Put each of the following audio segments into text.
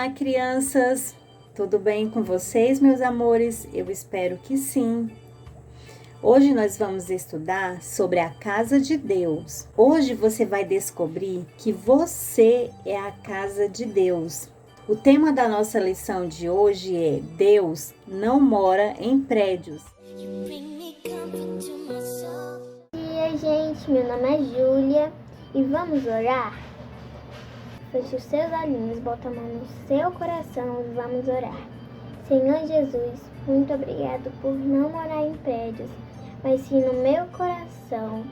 Olá, crianças! Tudo bem com vocês, meus amores? Eu espero que sim. Hoje nós vamos estudar sobre a casa de Deus. Hoje você vai descobrir que você é a casa de Deus. O tema da nossa lição de hoje é: Deus não mora em prédios. Bom dia, gente. Meu nome é Júlia e vamos orar? Feche os seus olhinhos, bota a mão no seu coração e vamos orar. Senhor Jesus, muito obrigado por não morar em prédios, mas sim no meu coração,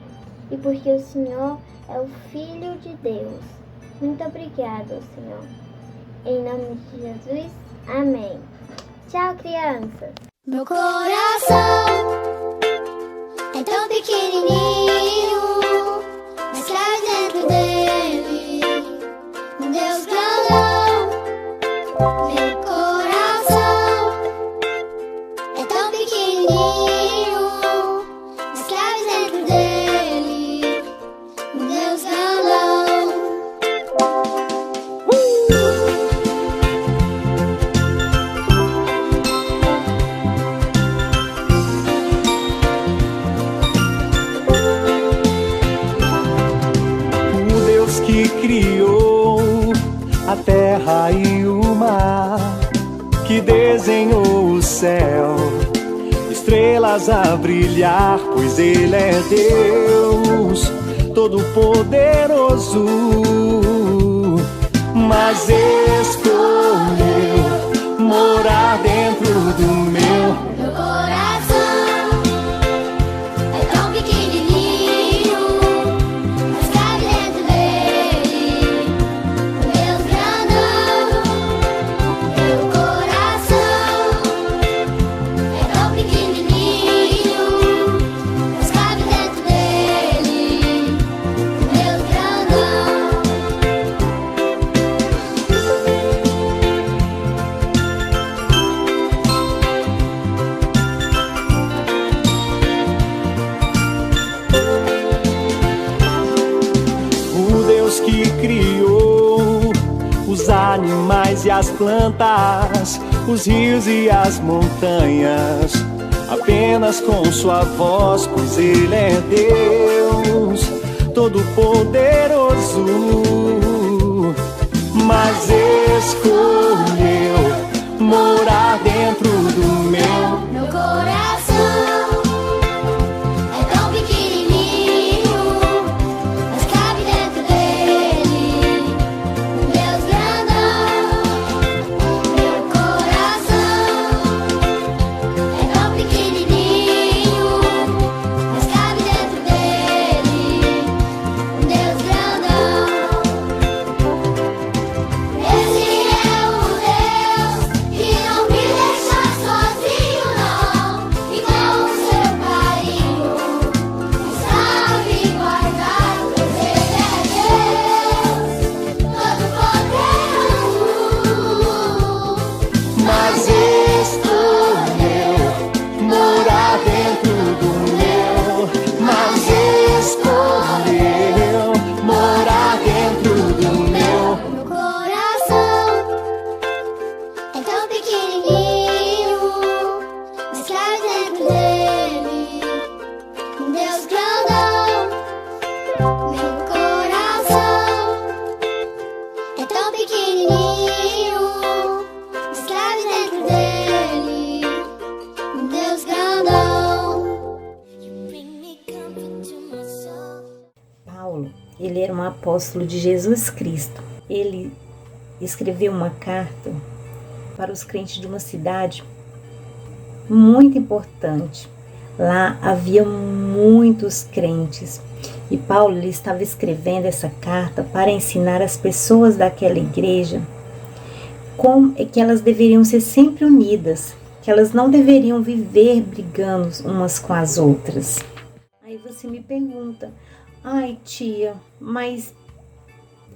e porque o Senhor é o Filho de Deus. Muito obrigado, Senhor. Em nome de Jesus, amém. Tchau, crianças. Meu coração é tão pequenininho, mas traz dentro dele um Deus grandão. Meu coração é tão pequenininho, mas traz dentro dele um Deus grandão. O Deus que criou a terra e o mar, que desenhou o céu, estrelas a brilhar, pois Ele é Deus Todo-Poderoso, mas escolheu morar dentro do meu. Meu coração é tão pequenininho, mas cabe dentro dele um Deus grandão. Meu coração é tão pequenininho, mas cabe dentro dele um Deus grandão. O Deus que criou os animais e as plantas, os rios e as montanhas, apenas com sua voz, pois Ele é Deus Todo-Poderoso, mas escolheu morar dentro do meu. Meu coração é tão pequenininho, mas cabe dentro dele um Deus grandão. Meu coração é tão pequenininho, mas cabe dentro dele um Deus grandão. Esse é o Deus que não me deixa sozinho, não, e com o seu carinho está me guardado. Ele é Deus Todo-Poderoso, Mas escolheu morar dentro do meu. Mas escolheu morar dentro do meu. meu coração é tão pequenininho, mas cabe dentro dele um Deus grandão. Meu coração é tão pequenininho, mas cabe dentro dele um Deus grandão. Paulo, ele era um apóstolo de Jesus Cristo. Ele escreveu uma carta para os crentes de uma cidade muito importante. Lá havia muitos crentes e Paulo ele estava escrevendo essa carta para ensinar as pessoas daquela igreja como é que elas deveriam ser sempre unidas, que elas não deveriam viver brigando umas com as outras. Aí você me pergunta: ai, tia, mas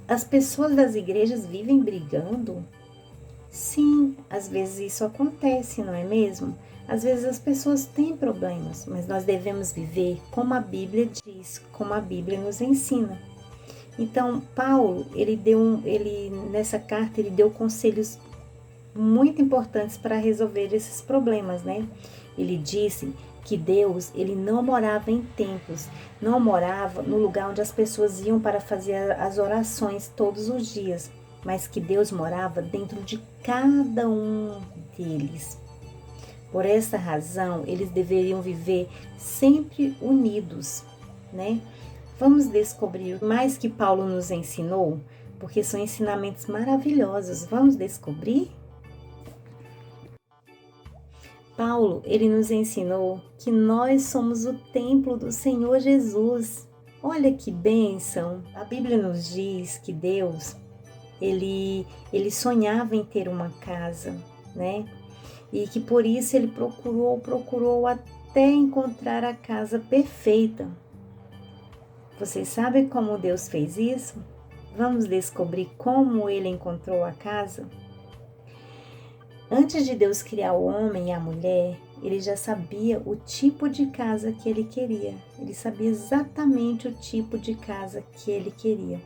as pessoas das igrejas vivem brigando? Sim, às vezes isso acontece, não é mesmo? Às vezes as pessoas têm problemas, mas nós devemos viver como a Bíblia diz, como a Bíblia nos ensina. Então, Paulo, nessa carta, ele deu conselhos muito importantes para resolver esses problemas, né? Ele disse que Deus, ele não morava em templos, não morava no lugar onde as pessoas iam para fazer as orações todos os dias, mas que Deus morava dentro de cada um deles. Por essa razão, eles deveriam viver sempre unidos, né? Vamos descobrir mais que Paulo nos ensinou, porque são ensinamentos maravilhosos. Vamos descobrir? Paulo, ele nos ensinou que nós somos o templo do Senhor Jesus. Olha que bênção! A Bíblia nos diz que Deus, ele sonhava em ter uma casa, né? E que por isso ele procurou até encontrar a casa perfeita. Vocês sabem como Deus fez isso? Vamos descobrir como ele encontrou a casa? Antes de Deus criar o homem e a mulher, ele já sabia o tipo de casa que ele queria. Ele sabia exatamente o tipo de casa que ele queria.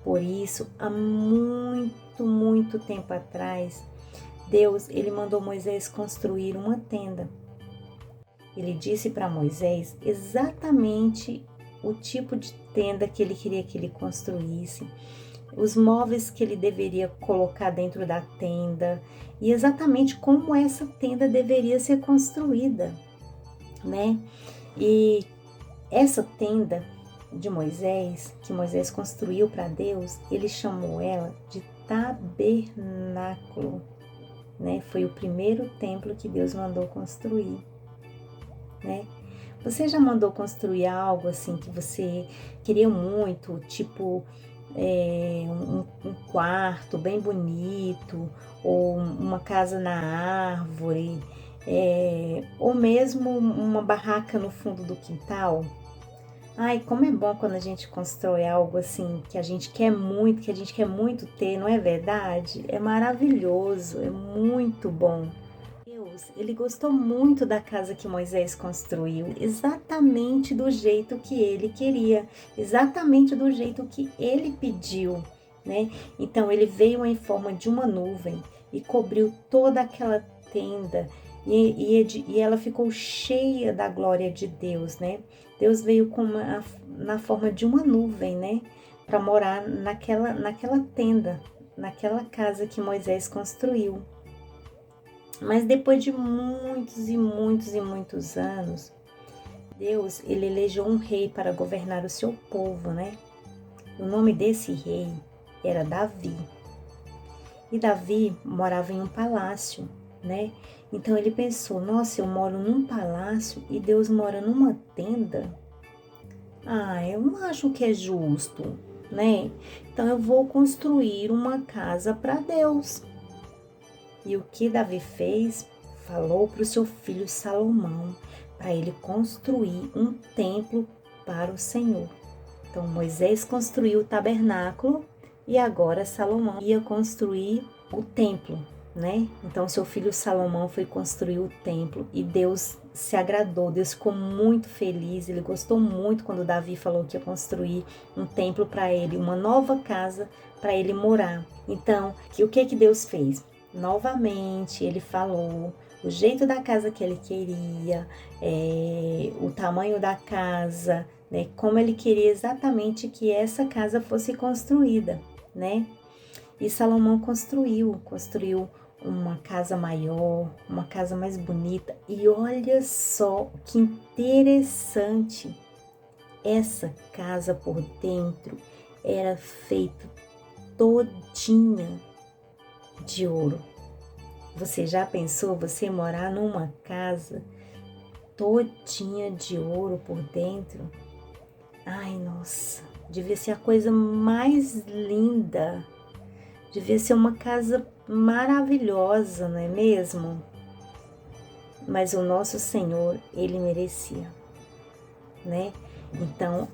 Por isso, há muito tempo atrás, Deus, ele mandou Moisés construir uma tenda. Ele disse para Moisés exatamente o tipo de tenda que ele queria que ele construísse, os móveis que ele deveria colocar dentro da tenda e exatamente como essa tenda deveria ser construída, né? E essa tenda de Moisés, que Moisés construiu para Deus, ele chamou ela de tabernáculo, né? Foi o primeiro templo que Deus mandou construir, né? Você já mandou construir algo assim que você queria muito, tipo um quarto bem bonito, ou uma casa na árvore, ou mesmo uma barraca no fundo do quintal? Ai, como é bom quando a gente constrói algo assim que a gente quer muito ter, não é verdade? É maravilhoso, é muito bom. Deus, ele gostou muito da casa que Moisés construiu, exatamente do jeito que ele queria, exatamente do jeito que ele pediu, né? Então ele veio em forma de uma nuvem e cobriu toda aquela tenda e ela ficou cheia da glória de Deus, né? Deus veio na forma de uma nuvem, né? Para morar naquela tenda, naquela casa que Moisés construiu. Mas depois de muitos anos, Deus, ele elegeu um rei para governar o seu povo, né? O nome desse rei era Davi. E Davi morava em um palácio, né? Então ele pensou, nossa, eu moro num palácio e Deus mora numa tenda? Ah, eu não acho que é justo, né? Então eu vou construir uma casa para Deus. E o que Davi fez? Falou para o seu filho Salomão, para ele construir um templo para o Senhor. Então Moisés construiu o tabernáculo e agora Salomão ia construir o templo, né? Então seu filho Salomão foi construir o templo e Deus se agradou, Deus ficou muito feliz, ele gostou muito quando Davi falou que ia construir um templo para ele, uma nova casa para ele morar. Então, o que Deus fez? Novamente ele falou o jeito da casa que ele queria, o tamanho da casa, né? Como ele queria exatamente que essa casa fosse construída, né? E Salomão construiu uma casa maior, uma casa mais bonita. E olha só que interessante, essa casa por dentro era feita todinha de ouro. Você já pensou você morar numa casa todinha de ouro por dentro? Ai, nossa, devia ser a coisa mais linda. Devia ser uma casa maravilhosa, não é mesmo? Mas o nosso Senhor, ele merecia, né? Então,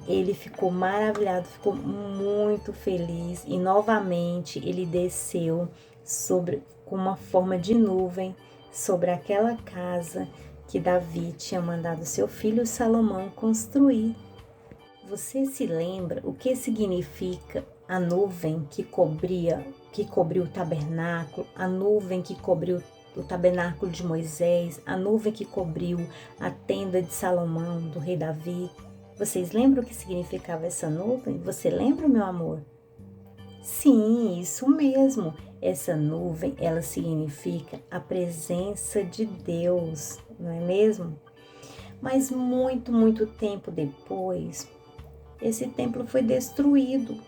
ele ficou maravilhado, ficou muito feliz e novamente ele desceu com uma forma de nuvem sobre aquela casa que Davi tinha mandado seu filho Salomão construir. Você se lembra o que significa a nuvem que cobriu o tabernáculo, a nuvem que cobriu o tabernáculo de Moisés, a nuvem que cobriu a tenda de Salomão, do rei Davi. Vocês lembram o que significava essa nuvem? Você lembra, meu amor? Sim, isso mesmo. Essa nuvem, ela significa a presença de Deus, não é mesmo? Mas muito tempo depois, esse templo foi destruído.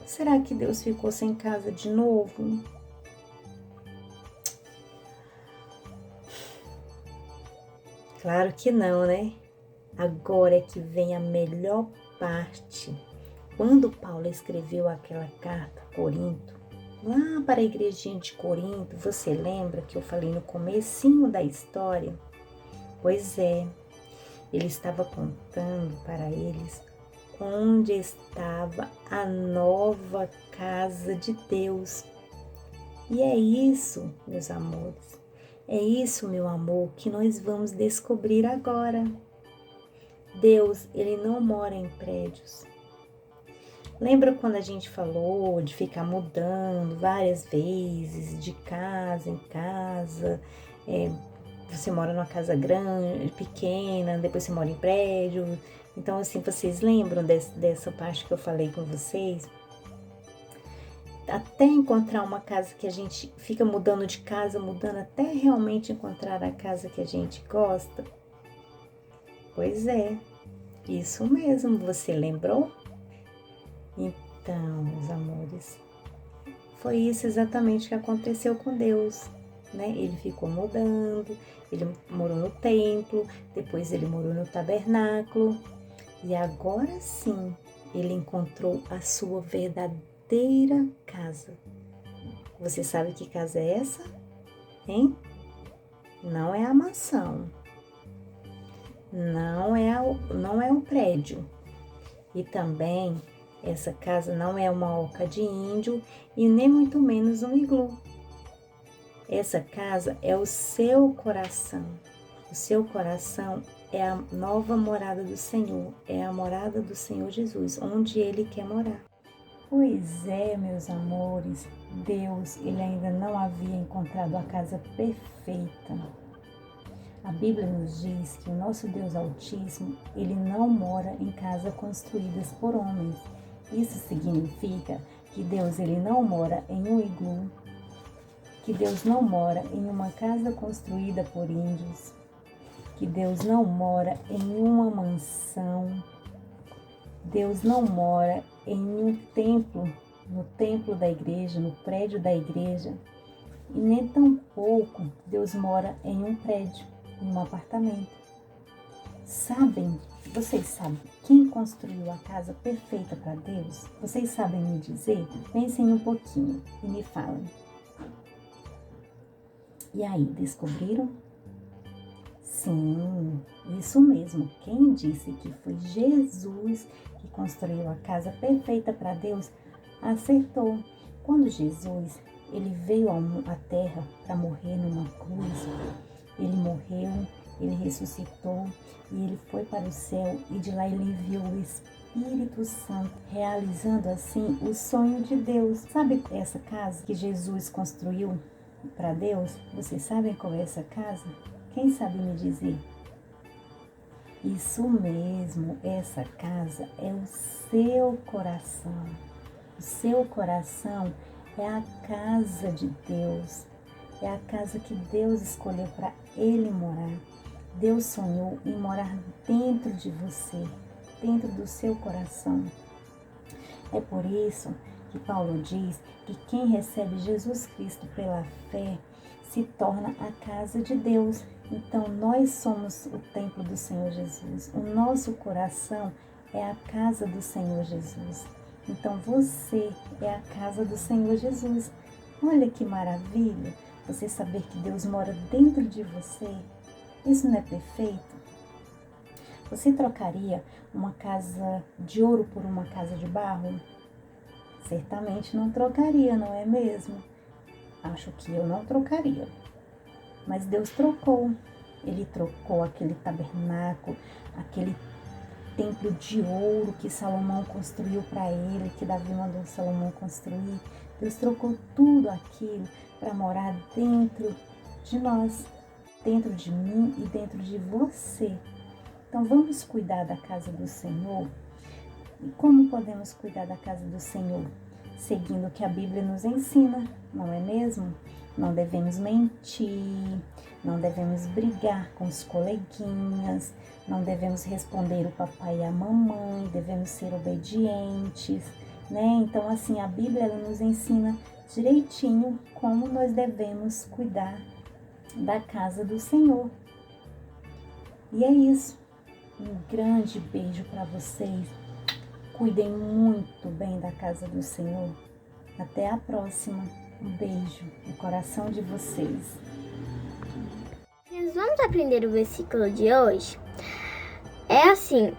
Será que Deus ficou sem casa de novo? Claro que não, né? Agora é que vem a melhor parte. Quando Paulo escreveu aquela carta a Corinto, lá para a igrejinha de Corinto, você lembra que eu falei no comecinho da história? Pois é, ele estava contando para eles onde estava a nova casa de Deus. E é isso, meus amores, é isso, meu amor, que nós vamos descobrir agora. Deus, ele não mora em prédios. Lembra quando a gente falou de ficar mudando várias vezes, de casa em casa? Você mora numa casa grande, pequena, depois você mora em prédio. Então, assim, vocês lembram dessa parte que eu falei com vocês? Até encontrar uma casa que a gente fica mudando de casa, mudando até realmente encontrar a casa que a gente gosta. Pois é, isso mesmo, você lembrou? Então, meus amores, foi isso exatamente que aconteceu com Deus, né? Ele ficou mudando, ele morou no templo, depois ele morou no tabernáculo, e agora sim, ele encontrou a sua verdadeira casa. Você sabe que casa é essa? Hein? Não é a mansão, não é o prédio, e também essa casa não é uma oca de índio e nem muito menos um iglu. Essa casa é o seu coração. O seu coração é a nova morada do Senhor, é a morada do Senhor Jesus, onde Ele quer morar. Pois é, meus amores, Deus, Ele ainda não havia encontrado a casa perfeita. A Bíblia nos diz que o nosso Deus Altíssimo, Ele não mora em casas construídas por homens. Isso significa que Deus, Ele não mora em um iglu, que Deus não mora em uma casa construída por índios, que Deus não mora em uma mansão, Deus não mora em um templo, no templo da igreja, no prédio da igreja, e nem tampouco Deus mora em um prédio, em um apartamento. Vocês sabem quem construiu a casa perfeita para Deus? Vocês sabem me dizer? Pensem um pouquinho e me falem. E aí, descobriram? Sim, isso mesmo. Quem disse que foi Jesus que construiu a casa perfeita para Deus, acertou. Quando Jesus, ele veio à terra para morrer numa cruz, ele morreu, ele ressuscitou e ele foi para o céu, e de lá ele enviou o Espírito Santo, realizando assim o sonho de Deus. Sabe essa casa que Jesus construiu para Deus? Vocês sabem qual é essa casa? Quem sabe me dizer? Isso mesmo, essa casa é o seu coração. O seu coração é a casa de Deus. É a casa que Deus escolheu para Ele morar. Deus sonhou em morar dentro de você, dentro do seu coração. É por isso que Paulo diz que quem recebe Jesus Cristo pela fé se torna a casa de Deus. Então, nós somos o templo do Senhor Jesus. O nosso coração é a casa do Senhor Jesus. Então, você é a casa do Senhor Jesus. Olha que maravilha! Você saber que Deus mora dentro de você. Isso não é perfeito? Você trocaria uma casa de ouro por uma casa de barro? Certamente não trocaria, não é mesmo? Acho que eu não trocaria. Mas Deus trocou. Ele trocou aquele tabernáculo, aquele templo de ouro que Salomão construiu para ele, que Davi mandou Salomão construir. Deus trocou tudo aquilo para morar dentro de nós, dentro de mim e dentro de você. Então vamos cuidar da casa do Senhor. E como podemos cuidar da casa do Senhor? Seguindo o que a Bíblia nos ensina, não é mesmo? Não devemos mentir, não devemos brigar com os coleguinhas, não devemos responder o papai e a mamãe, devemos ser obedientes, né? Então, assim, a Bíblia ela nos ensina direitinho como nós devemos cuidar da casa do Senhor. E é isso. Um grande beijo para vocês. Cuidem muito bem da casa do Senhor. Até a próxima. Um beijo no coração de vocês. Nós vamos aprender o versículo de hoje. É assim,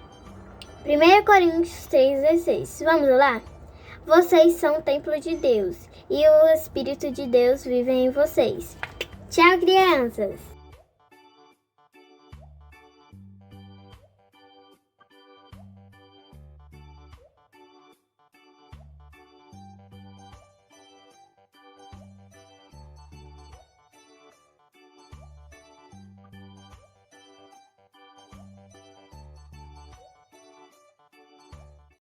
1 Coríntios 3,16. Vamos lá? Vocês são o templo de Deus e o Espírito de Deus vive em vocês. Tchau, crianças!